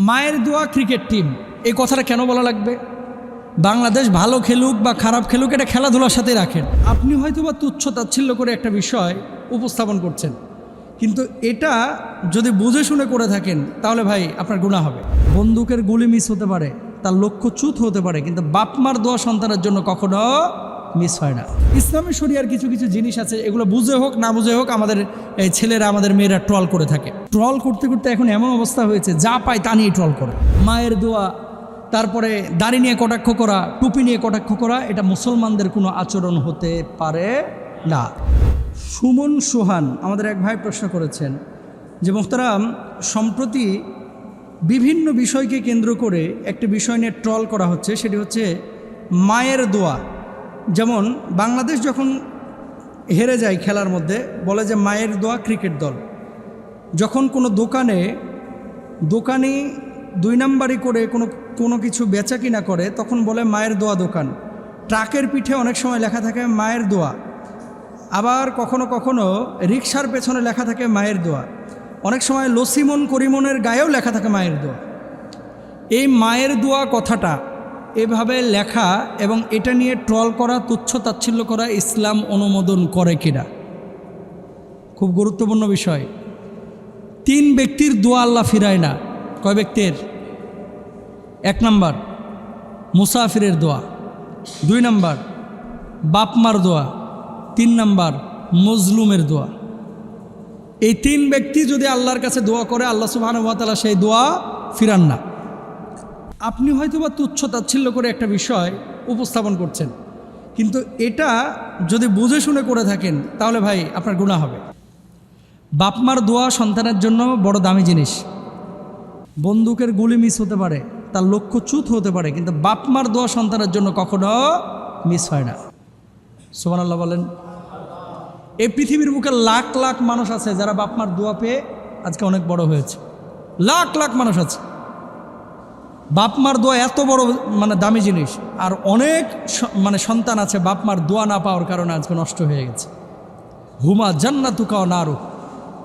মায়ের দোয়া cricket team, এই কথাটা কেন বলা লাগবে? বাংলাদেশ ভালো খেলুক বা খারাপ খেলুক, এটা খেলাধুলার সাথে রাখেন। আপনি হয়তো বা তুচ্ছ তাচ্ছিল্য করে একটা বিষয় উপস্থাপন করছেন, কিন্তু এটা যদি বুঝে শুনে করে থাকেন তাহলে ভাই আপনার গুনাহ হবে। বন্দুকের গুলি মিস হতে পারে, তার লক্ষ্য চ্যুত হতে পারে, কিন্তু বাপমার দোয়া সন্তানের জন্য কখনো মিস হয় না। ইসলামী শরিয়ার কিছু কিছু জিনিস আছে, এগুলো বুঝে হোক না বুঝে হোক আমাদের এই ছেলেরা আমাদের মেয়েরা ট্রল করে থাকে। ট্রল করতে করতে এখন এমন অবস্থা হয়েছে, যা পায় তা নিয়ে ট্রল করে। মায়ের দোয়া, তারপরে দাড়ি নিয়ে কটাক্ষ করা, টুপি নিয়ে কটাক্ষ করা, এটা মুসলমানদের কোনো আচরণ হতে পারে না। সুমন সোহান আমাদের এক ভাই প্রশ্ন করেছেন যে মোহতারাম, সম্প্রতি বিভিন্ন বিষয়কে কেন্দ্র করে একটি বিষয় নিয়ে ট্রল করা হচ্ছে, সেটি হচ্ছে মায়ের দোয়া। যেমন বাংলাদেশ যখন হেরে যায় খেলার মধ্যে, বলে যে মায়ের দোয়া ক্রিকেট দল। যখন কোনো দোকানি 2 নাম্বারি করে কোনো কিছু বেচা কিনা করে, তখন বলে মায়ের দোয়া দোকান। ট্রাকের পিঠে অনেক সময় লেখা থাকে মায়ের দোয়া। আবার কখনো কখনো রিক্সার পেছনে লেখা থাকে মায়ের দোয়া। অনেক সময় লসিমন করিমনের গায়েও লেখা থাকে মায়ের দোয়া। এই মায়ের দোয়া কথাটা এভাবে লেখা এবং এটা নিয়ে ট্রল করা, তুচ্ছ তাচ্ছিল্য করা ইসলাম অনুমোদন করে কিনা? খুব গুরুত্বপূর্ণ বিষয়। 3 ব্যক্তির দোয়া আল্লাহ ফিরায় না। কয় ব্যক্তির? 1 নাম্বার মুসাফিরের দোয়া, 2 নাম্বার বাপমার দোয়া, 3 নাম্বার মজলুমের দোয়া। এই 3 ব্যক্তি যদি আল্লাহর কাছে দোয়া করে, আল্লাহ সুবহানাহু ওয়া তাআলা সেই দোয়া ফিরান না। আপনি হয়তো বা তুচ্ছ তাচ্ছিল্য করে একটা বিষয় উপস্থাপন করছেন, কিন্তু এটা যদি বুঝে শুনে করে থাকেন তাহলে ভাই আপনার গুনাহ হবে। বাপমার দোয়া সন্তানের জন্য বড় দামি জিনিস। বন্দুকের গুলি মিস হতে পারে, তার লক্ষ্য চ্যুত হতে পারে, কিন্তু বাপমার দোয়া সন্তানের জন্য কখনো মিস হয় না। সুবহানাল্লাহ বলেন। এই পৃথিবীর বুকে লাখ লাখ মানুষ আছে যারা বাপমার দোয়া পেয়ে আজকে অনেক বড় হয়েছে। লাখ লাখ মানুষ আছে। বাপমার দোয়া এত বড় দামি জিনিস। আর অনেক সন্তান আছে বাপমার দোয়া না পাওয়ার কারণে আজকে নষ্ট হয়ে গেছে। হুমা জান্নাতুকা ওয়া নারুক,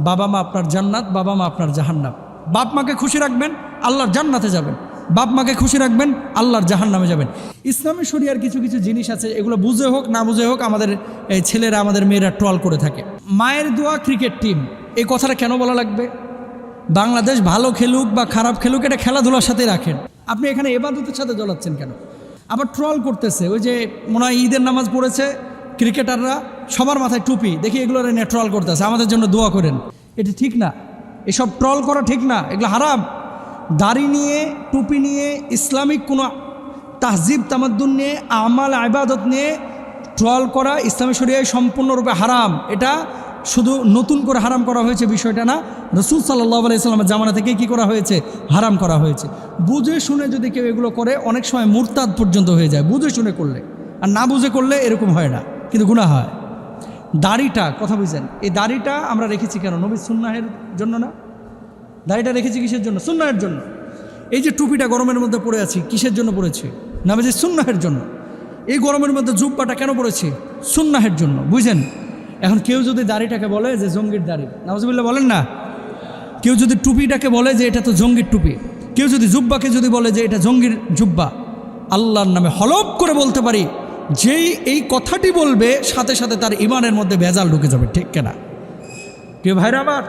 বাবা মা আপনার জান্নাত, বাবা মা আপনার জাহান্নাম। বাপ মাকে খুশি রাখবেন, আল্লাহর জান্নাতে যাবেন। বাপ মাকে খুশি রাখবেন, আল্লাহর জাহান্নামে যাবেন। ইসলামী শরিয়ার কিছু কিছু জিনিস আছে, এগুলো বুঝে হোক না বুঝে হোক আমাদের এই ছেলেরা আমাদের মেয়েরা ট্রল করে থাকে। মায়ের দোয়া ক্রিকেট টিম, এই কথাটা কেন বলা লাগবে? বাংলাদেশ ভালো খেলুক বা খারাপ খেলুক, এটা খেলাধুলার সাথে রাখেন। আপনি এখানে ইবাদতের সাথে জ্বলাচ্ছেন কেন? আবার ট্রল করতেছে, ওই যে মনে হয় ঈদের নামাজ পড়েছে ক্রিকেটাররা, সবার মাথায় টুপি, দেখি এগুলো নিয়ে ট্রল করতেছে, আমাদের জন্য দোয়া করেন। এটা ঠিক না, এসব ট্রল করা ঠিক না, এগুলো হারাম। দাড়ি নিয়ে, টুপি নিয়ে, ইসলামিক কোনো তাহজিব তামাদ্দুন নিয়ে, আমাল ইবাদত নিয়ে ট্রল করা ইসলামী শরিয়ায় সম্পূর্ণরূপে হারাম। এটা শুধু নতুন করে হারাম করা হয়েছে বিষয়টা না, রাসূল সাল্লাল্লাহু আলাইহি ওয়াসাল্লামের জামানা থেকে কি করা হয়েছে? হারাম করা হয়েছে। বুঝে শুনে যদি কেউ এগুলো করে, অনেক সময় মুরতাদ পর্যন্ত হয়ে যায় বুঝে শুনে করলে। আর না বুঝে করলে এরকম হয় না, কিন্তু গুনাহ হয়। দাড়িটা, কথা বুঝছেন, এই দাড়িটা আমরা রেখেছি কেন? নবীর সুন্নাহের জন্য না? দাড়িটা রেখেছি কিসের জন্য? সুন্নাহের জন্য। এই যে টুপিটা গরমের মধ্যে পরে আছি, কিসের জন্য পরেছি? নবীর সুন্নাহের জন্য। এই গরমের মধ্যে জুব্বাটা কেন পরেছি? সুন্নাহের জন্য, বুঝছেন? এখন কেউ যদি দাড়িটাকে বলে যে জঙ্গির দাড়ি, নাউজুবিল্লাহ বলেন না। কেউ যদি টুপিটাকে বলে যে এটা তো জঙ্গির টুপি, কেউ যদি জুব্বাকে যদি বলে যে এটা জঙ্গির জুব্বা, আল্লাহর নামে হলফ করে বলতে পারি, যেই এই কথাটি বলবে সাথে সাথে তার ইমানের মধ্যে ভেজাল ঢুকে যাবে। ঠিক কেনা? কেউ ভাইরা আমার,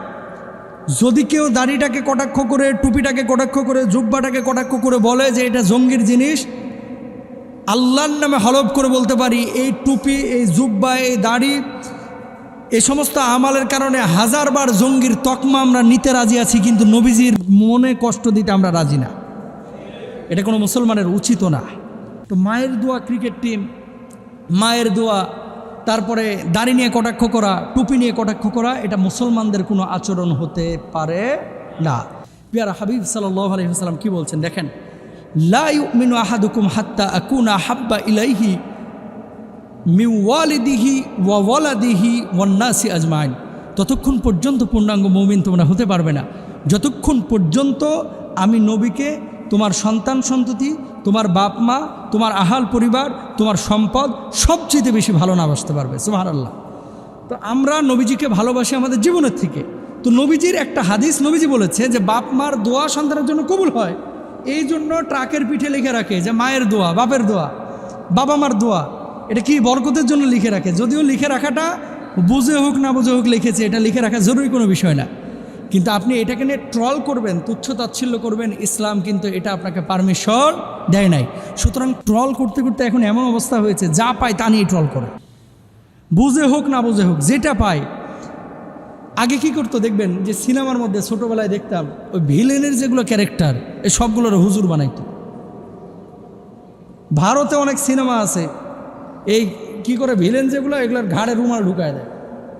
যদি কেউ দাড়িটাকে কটাক্ষ করে, টুপিটাকে কটাক্ষ করে, জুব্বাটাকে কটাক্ষ করে বলে যে এটা জঙ্গির জিনিস, আল্লাহর নামে হলফ করে বলতে পারি, এই টুপি, এই জুব্বা, এই দাড়ি, এই সমস্ত আমালের কারণে 1000 বার জঙ্গির তকমা আমরা নিতে রাজি আছি, কিন্তু নবীজির মনে কষ্ট দিতে আমরা রাজি না। এটা কোনো মুসলমানের উচিত না। তো মায়ের দোয়া ক্রিকেট টিম, মায়ের দোয়া, তারপরে দাড়ি নিয়ে কটাক্ষ করা, টুপি নিয়ে কটাক্ষ করা, এটা মুসলমানদের কোনো আচরণ হতে পারে না। পিয়ারা হাবিব সাল্লাল্লাহু আলাইহি ওয়াসাল্লাম কি বলছেন দেখেন, লা ইউমিনু আহাদুকুম হাত্তা আকুনা হাব্বা ইলাইহি মিন ওয়ালিদিহি ওয়া ওয়ালাদিহি ওয়ান নাসি আজমাইন। ততক্ষণ পর্যন্ত পূর্ণাঙ্গ মুমিন তোমরা হতে পারবে না যতক্ষণ পর্যন্ত আমি নবীকে তোমার সন্তান সন্ততি, তোমার বাপ মা, তোমার আহাল পরিবার, তোমার সম্পদ সবচেয়ে বেশি ভালো না বাসতে পারবে। সুবহানাল্লাহ। তো আমরা নবীজিকে ভালোবাসি আমাদের জীবনের থেকে, তো নবীজির একটা হাদিস, নবীজি বলেছে যে বাপ মার দোয়া সন্তানের জন্য কবুল হয়, এই জন্য ট্রাকের পিঠে লিখে রাখে যে মায়ের দোয়া, বাপের দোয়া, বাবা মার দোয়া। এটা কি বরকতের জন্য লিখে রাখে, যদিও লিখে রাখাটা বুঝে হোক না বুঝে হোক লিখেছে, এটা লিখে রাখা জরুরি কোনো বিষয় না। কিন্তু আপনি এটাকে নিয়ে ট্রল করবেন, তুচ্ছ তাচ্ছিল্য করবেন, ইসলাম কিন্তু এটা আপনাকে পারমিশন দেয় নাই। সুতরাং ট্রল করতে করতে এখন এমন অবস্থা হয়েছে, যা পায় তা নিয়ে ট্রল করে, বুঝে হোক না বুঝে হোক, যেটা পায়। আগে কি করতো দেখবেন যে সিনেমার মধ্যে ছোটোবেলায় দেখতাম ওই ভিলেনের যেগুলো ক্যারেক্টার, এই সবগুলোর হুজুর বানাইতো। ভারতে অনেক সিনেমা আছে, এই কি করে ভিলেন যেগুলো, এগুলোর ঘাড়ে রুমাল ঢুকায় দেয়,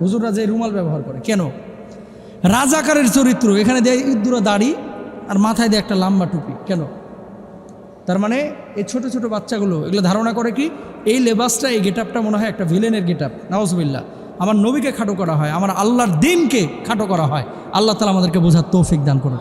হুজুররা যে রুমাল ব্যবহার করে। কেন? রাজাকারের চরিত্র, এখানে দেয় ইদ্দুরা দাড়ি আর মাথায় দেয় একটা লম্বা টুপি। কেন? তার মানে এই ছোট ছোট বাচ্চাগুলো এগুলো ধারণা করে কি এই লেবাসটা, এই গেটআপটা মনে হয় একটা ভিলেনের গেটআপ। নাউজুবিল্লাহ। আমার নবীকে খাটো করা হয়, আমার আল্লাহর দ্বীনকে খাটো করা হয়। আল্লাহ তাআলা আমাদেরকে বোঝার তৌফিক দান করুন।